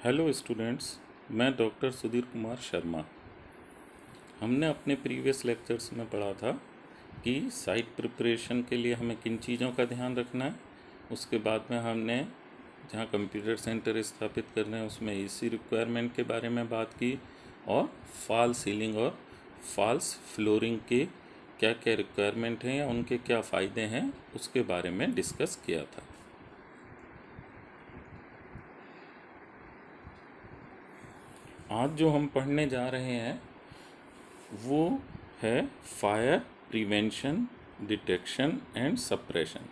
Hello students, मैं doctor Sudhir Kumar Sharma. हमने अपने प्रीवियस लेक्चर्स में पढ़ा था कि साइट प्रिपरेशन के लिए हमें किन चीज़ों का ध्यान रखना है। उसके बाद में हमने जहाँ कंप्यूटर सेंटर स्थापित कर रहे हैं उसमें एसी रिक्वायरमेंट के बारे में बात की और फॉल सीलिंग और फॉल्स फ्लोरिंग के क्या क्या रिक्वायरमेंट हैं या उनके क्या फ़ायदे हैं उसके बारे में डिस्कस किया था। आज जो हम पढ़ने जा रहे हैं वो है fire prevention, detection and suppression.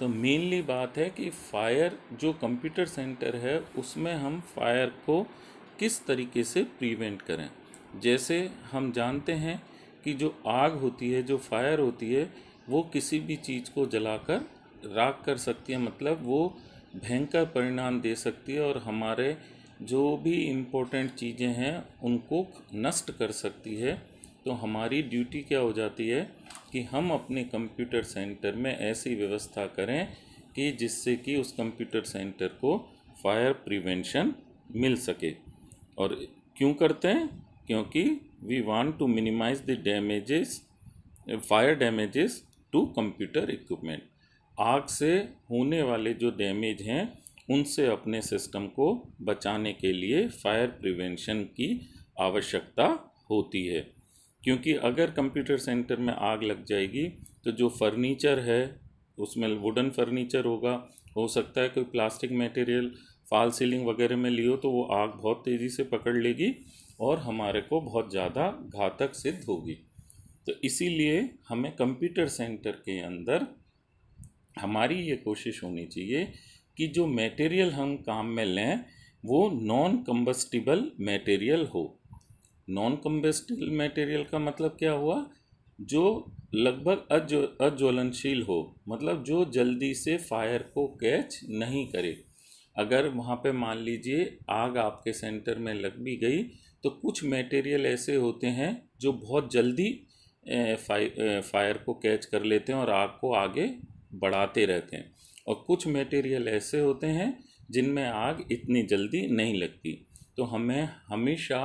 तो मेनली बात है कि फायर जो कंप्यूटर सेंटर है उसमें हम फायर को किस तरीके से प्रिवेंट करें। जैसे हम जानते हैं कि जो आग होती है, जो फायर होती है, वो किसी भी चीज़ को जलाकर राख कर सकती है, मतलब वो भयंकर परिणाम दे सकती है और हमारे जो भी इम्पोर्टेंट चीज़ें हैं उनको नष्ट कर सकती है। तो हमारी ड्यूटी क्या हो जाती है कि हम अपने कंप्यूटर सेंटर में ऐसी व्यवस्था करें कि जिससे कि उस कंप्यूटर सेंटर को फायर प्रिवेंशन मिल सके। और क्यों करते हैं? क्योंकि we want to minimise the damages, fire damages to computer equipment. आग से होने वाले जो डैमेज हैं उनसे अपने सिस्टम को बचाने के लिए फायर प्रिवेंशन की आवश्यकता होती है। क्योंकि अगर कंप्यूटर सेंटर में आग लग जाएगी तो जो फर्नीचर है उसमें वुडन फर्नीचर होगा, हो सकता है कोई प्लास्टिक मटेरियल फॉल सीलिंग वगैरह में लियो तो वो आग बहुत तेज़ी से पकड़ लेगी और हमारे को बहुत ज़्यादा घातक सिद्ध होगी। तो इसीलिए हमें कंप्यूटर सेंटर के अंदर हमारी ये कोशिश होनी चाहिए कि जो मटेरियल हम काम में लें वो नॉन कंबस्टिबल मटेरियल हो। नॉन कंबस्टिबल मटेरियल का मतलब क्या हुआ? जो लगभग अज्वलनशील हो, मतलब जो जल्दी से फायर को कैच नहीं करे। अगर वहाँ पे मान लीजिए आग आपके सेंटर में लग भी गई तो कुछ मटेरियल ऐसे होते हैं जो बहुत जल्दी फायर को कैच कर लेते हैं और आग को आगे बढ़ाते रहते हैं, और कुछ मटेरियल ऐसे होते हैं जिनमें आग इतनी जल्दी नहीं लगती। तो हमें हमेशा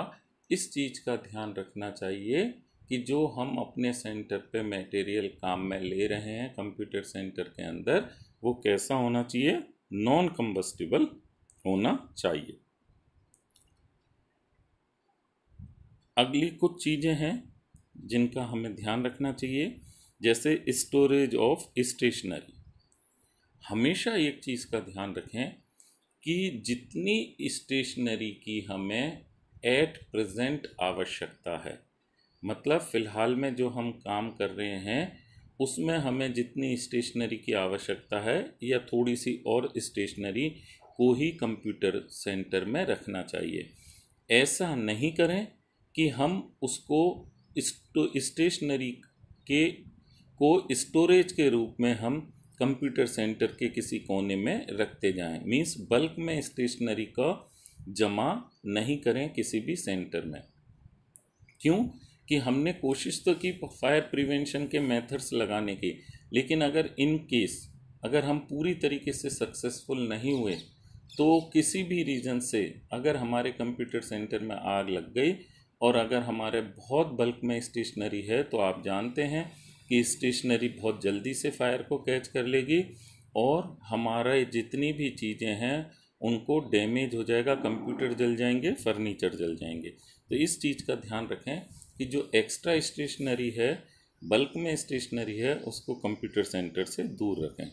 इस चीज़ का ध्यान रखना चाहिए कि जो हम अपने सेंटर पे मटेरियल काम में ले रहे हैं कंप्यूटर सेंटर के अंदर, वो कैसा होना चाहिए? नॉन कंबस्टिबल होना चाहिए। अगली कुछ चीज़ें हैं जिनका हमें ध्यान रखना चाहिए, जैसे स्टोरेज ऑफ स्टेशनरी। हमेशा एक चीज़ का ध्यान रखें कि जितनी स्टेशनरी की हमें एट प्रेजेंट आवश्यकता है, मतलब फ़िलहाल में जो हम काम कर रहे हैं उसमें हमें जितनी स्टेशनरी की आवश्यकता है या थोड़ी सी और स्टेशनरी को ही कंप्यूटर सेंटर में रखना चाहिए। ऐसा नहीं करें कि हम उसको स्टेशनरी के को स्टोरेज के रूप में हम कंप्यूटर सेंटर के किसी कोने में रखते जाएं। मीन्स बल्क में स्टेशनरी का जमा नहीं करें किसी भी सेंटर में। क्यों? कि हमने कोशिश तो की फायर प्रिवेंशन के मेथड्स लगाने की, लेकिन अगर इन केस अगर हम पूरी तरीके से सक्सेसफुल नहीं हुए तो किसी भी रीज़न से अगर हमारे कंप्यूटर सेंटर में आग लग गई और अगर हमारे बहुत बल्क में स्टेशनरी है तो आप जानते हैं कि स्टेशनरी बहुत जल्दी से फायर को कैच कर लेगी और हमारा जितनी भी चीज़ें हैं उनको डैमेज हो जाएगा, कंप्यूटर जल जाएंगे, फर्नीचर जल जाएंगे। तो इस चीज़ का ध्यान रखें कि जो एक्स्ट्रा स्टेशनरी है, बल्क में स्टेशनरी है, उसको कंप्यूटर सेंटर से दूर रखें।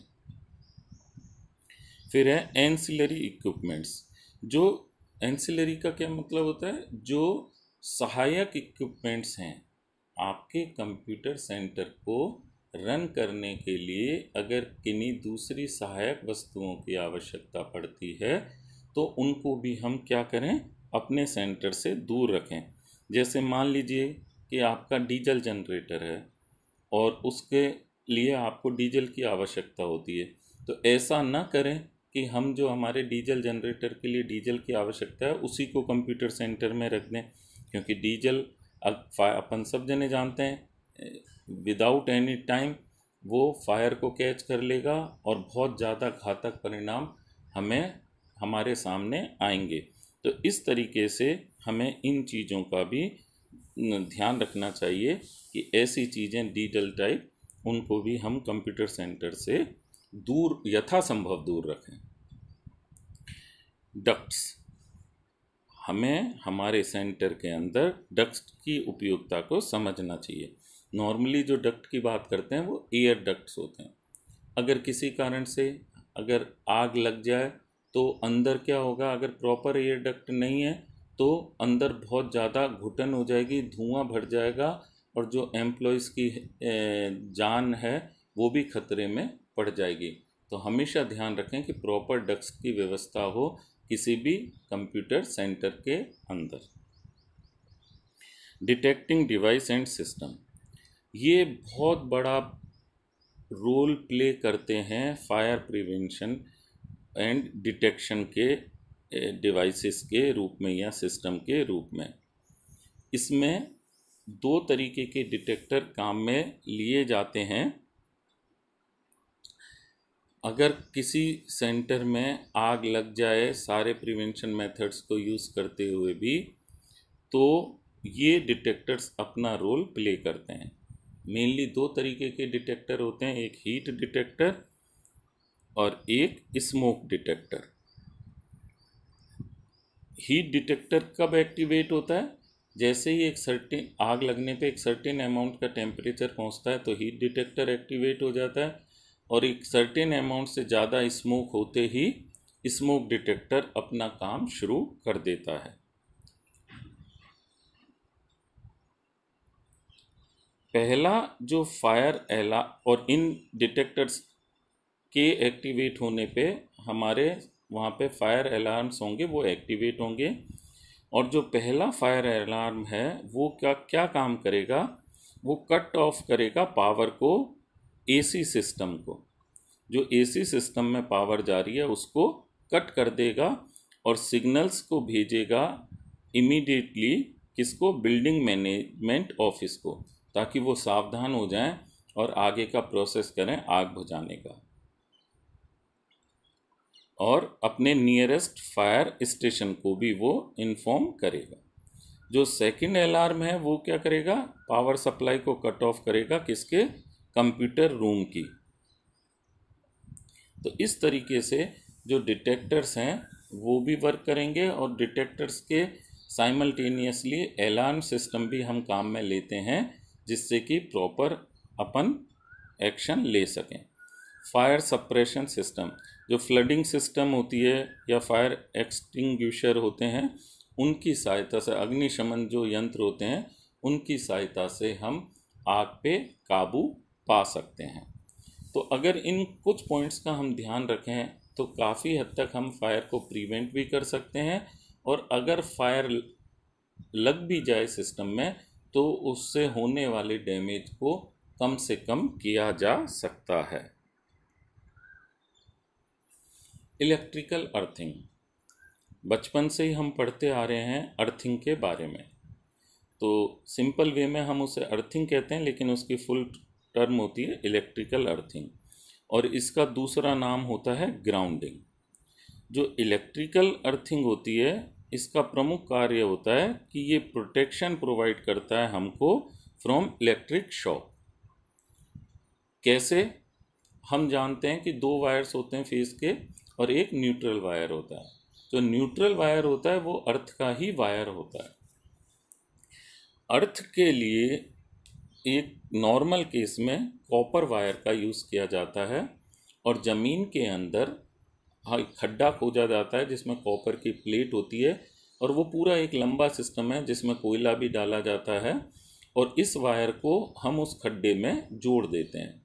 फिर है एंसिलरी इक्विपमेंट्स। जो एंसिलरी का क्या मतलब होता है? जो सहायक इक्विपमेंट्स हैं आपके कंप्यूटर सेंटर को रन करने के लिए, अगर किन्हीं दूसरी सहायक वस्तुओं की आवश्यकता पड़ती है तो उनको भी हम क्या करें? अपने सेंटर से दूर रखें। जैसे मान लीजिए कि आपका डीजल जनरेटर है और उसके लिए आपको डीजल की आवश्यकता होती है, तो ऐसा ना करें कि हम जो हमारे डीजल जनरेटर के लिए डीजल की आवश्यकता है उसी को कंप्यूटर सेंटर में रख दें, क्योंकि डीजल अपन सब जने जानते हैं विदाउट एनी टाइम वो फायर को कैच कर लेगा और बहुत ज़्यादा घातक परिणाम हमारे सामने आएंगे। तो इस तरीके से हमें इन चीज़ों का भी ध्यान रखना चाहिए कि ऐसी चीज़ें डिटेल टाइप उनको भी हम कंप्यूटर सेंटर से दूर, यथासंभव दूर रखें। डक्ट्स, हमें हमारे सेंटर के अंदर डक्ट्स की उपयोगिता को समझना चाहिए। नॉर्मली जो डक्ट की बात करते हैं वो एयर डक्ट्स होते हैं। अगर किसी कारण से अगर आग लग जाए तो अंदर क्या होगा, अगर प्रॉपर एयर डक्ट नहीं है तो अंदर बहुत ज़्यादा घुटन हो जाएगी, धुआं भर जाएगा और जो एम्प्लॉयज़ की जान है वो भी खतरे में पड़ जाएगी। तो हमेशा ध्यान रखें कि प्रॉपर डक्ट्स की व्यवस्था हो किसी भी कंप्यूटर सेंटर के अंदर। डिटेक्टिंग डिवाइस एंड सिस्टम, ये बहुत बड़ा रोल प्ले करते हैं फायर प्रिवेंशन एंड डिटेक्शन के डिवाइसेस के रूप में या सिस्टम के रूप में। इसमें दो तरीके के डिटेक्टर काम में लिए जाते हैं। अगर किसी सेंटर में आग लग जाए सारे प्रिवेंशन मेथड्स को यूज़ करते हुए भी, तो ये डिटेक्टर्स अपना रोल प्ले करते हैं। मेनली दो तरीके के डिटेक्टर होते हैं, एक हीट डिटेक्टर और एक स्मोक डिटेक्टर। हीट डिटेक्टर कब एक्टिवेट होता है, जैसे ही एक सर्टेन आग लगने पे एक सर्टेन अमाउंट का टेम्परेचर पहुंचता है तो हीट डिटेक्टर एक्टिवेट हो जाता है, और एक सर्टेन अमाउंट से ज़्यादा स्मोक होते ही स्मोक डिटेक्टर अपना काम शुरू कर देता है। पहला जो फायर अलार्म, और इन डिटेक्टर्स के एक्टिवेट होने पे हमारे वहाँ पे फायर अलार्म्स होंगे, वो एक्टिवेट होंगे। और जो पहला फायर अलार्म है वो क्या काम करेगा, वो कट ऑफ करेगा पावर को, एसी सिस्टम को। जो एसी सिस्टम में पावर जा रही है उसको कट कर देगा और सिग्नल्स को भेजेगा इमीडिएटली किसको, बिल्डिंग मैनेजमेंट ऑफिस को, ताकि वो सावधान हो जाएं और आगे का प्रोसेस करें आग बुझाने का, और अपने नियरेस्ट फायर स्टेशन को भी वो इन्फॉर्म करेगा। जो सेकंड अलार्म है वो क्या करेगा, पावर सप्लाई को कट ऑफ करेगा, किसके, कंप्यूटर रूम की। तो इस तरीके से जो डिटेक्टर्स हैं वो भी वर्क करेंगे, और डिटेक्टर्स के साइमल्टेनियसली अलार्म सिस्टम भी हम काम में लेते हैं, जिससे कि प्रॉपर अपन एक्शन ले सकें। फायर सप्रेशन सिस्टम, जो फ्लडिंग सिस्टम होती है या फायर एक्सटिंग्विशर होते हैं, उनकी सहायता से, अग्निशमन जो यंत्र होते हैं उनकी सहायता से हम आग पे काबू पा सकते हैं। तो अगर इन कुछ पॉइंट्स का हम ध्यान रखें तो काफ़ी हद तक हम फायर को प्रिवेंट भी कर सकते हैं, और अगर फायर लग भी जाए सिस्टम में तो उससे होने वाले डैमेज को कम से कम किया जा सकता है। इलेक्ट्रिकल अर्थिंग, बचपन से ही हम पढ़ते आ रहे हैं अर्थिंग के बारे में। तो सिंपल वे में हम उसे अर्थिंग कहते हैं, लेकिन उसकी फुल टर्म होती है इलेक्ट्रिकल अर्थिंग, और इसका दूसरा नाम होता है ग्राउंडिंग। जो इलेक्ट्रिकल अर्थिंग होती है इसका प्रमुख कार्य होता है कि ये प्रोटेक्शन प्रोवाइड करता है हमको फ्रॉम इलेक्ट्रिक शॉक। कैसे, हम जानते हैं कि दो वायर्स होते हैं फेस के, और एक न्यूट्रल वायर होता है। जो न्यूट्रल वायर होता है वो अर्थ का ही वायर होता है। अर्थ के लिए एक नॉर्मल केस में कॉपर वायर का यूज़ किया जाता है, और ज़मीन के अंदर खड्डा खोदा जाता है जिसमें कॉपर की प्लेट होती है, और वो पूरा एक लंबा सिस्टम है जिसमें कोयला भी डाला जाता है, और इस वायर को हम उस खड्डे में जोड़ देते हैं।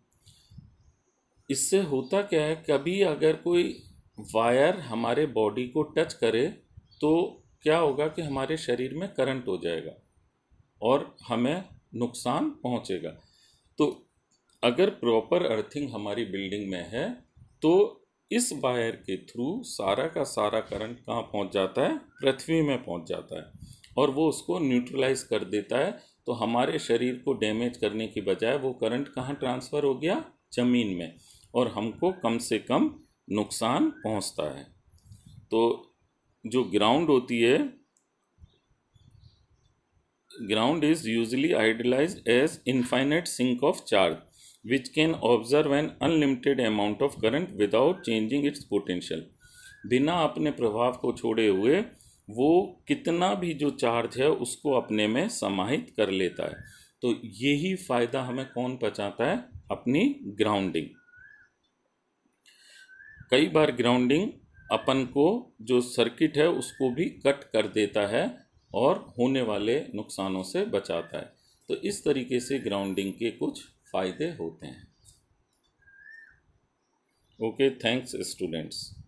इससे होता क्या है, कभी अगर कोई वायर हमारे बॉडी को टच करे तो क्या होगा कि हमारे शरीर में करंट हो जाएगा और हमें नुकसान पहुंचेगा। तो अगर प्रॉपर अर्थिंग हमारी बिल्डिंग में है तो इस वायर के थ्रू सारा का सारा करंट कहाँ पहुंच जाता है, पृथ्वी में पहुंच जाता है, और वो उसको न्यूट्रलाइज कर देता है। तो हमारे शरीर को डैमेज करने की बजाय वो करंट कहाँ ट्रांसफ़र हो गया, ज़मीन में, और हमको कम से कम नुकसान पहुंचता है। तो जो ग्राउंड होती है, ground is usually idealized as infinite sink of charge which can observe an unlimited amount of current without changing its potential। बिना अपने प्रभाव को छोड़े हुए वो कितना भी जो चार्ज है उसको अपने में समाहित कर लेता है। तो यही फायदा हमें कौन पहुंचाता है? अपनी ग्राउंडिंग। कई बार ग्राउंडिंग अपन को जो सर्किट है उसको भी कट कर देता है और होने वाले नुकसानों से बचाता है। तो इस तरीके से ग्राउंडिंग के कुछ फायदे होते हैं। Okay, thanks students.